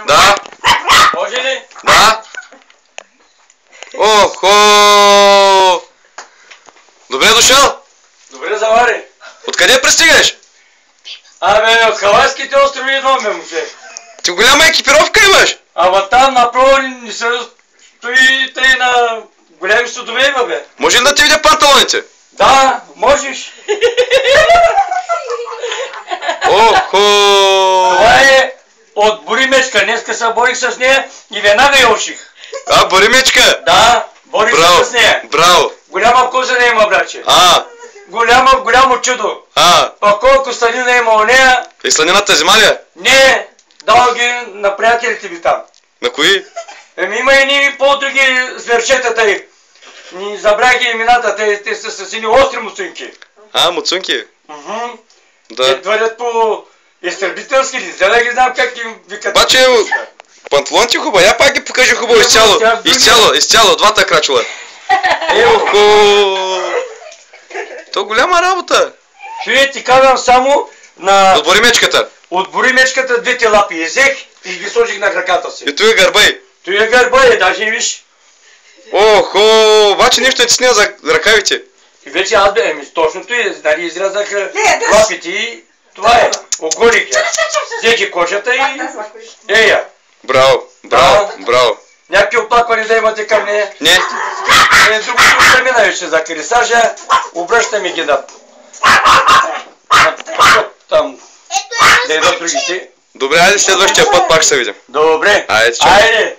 Да. Може ли? Да. Охо! Добре дошъл. Добре завари. Откъде пристигаш? Абе, от Хавайските острови идвам, бе, момче. Ти голяма екипировка имаш. Ама там направо не се стои тъй на големи судове има, бе. Може ли да ти видя панталоните? Да, можеш. Охо! Това е от Боримечка. Днеска се борих с нея и веднага я уших. А, Боримечка! Да, борих се с нея. Браво! Голяма коза не има, братче. Голямо чудо. А колко станина има у нея? И сланината взема ли? Не, дал ги на приятелите ми там. На кои? Има и ни по-други зверчетата и. Ни забравя ги имената, те са с едни остри муцунки. Муцунки? Да. Те двърят по изтребителски ли, за да ги знам как им викат. Обаче, панталоните хубаво, я пак ги покажа хубаво изцяло. Изцяло, двата крачула. Охо! То голяма работа. Чуе, ти казвам само на... От Боримечката. От Боримечката двете лапи изех и ги сложих на краката си. И той е гърбай. Той е гърбай, даже и виж. Охо! Обаче нищо не ти сня за ръкавите. И вече аз бе, точното е, нали изрязаха лапите и това е. Оголих я. Взех кожата и... Ея. Браво. Някакви оплаквани да имате към нея? Не. Другото премина вече за кресажа, обръщаме ги да... Там... Да идват другите. Добре, айде следващия път пак ще се видим. Добре. Айде, чао. Айде.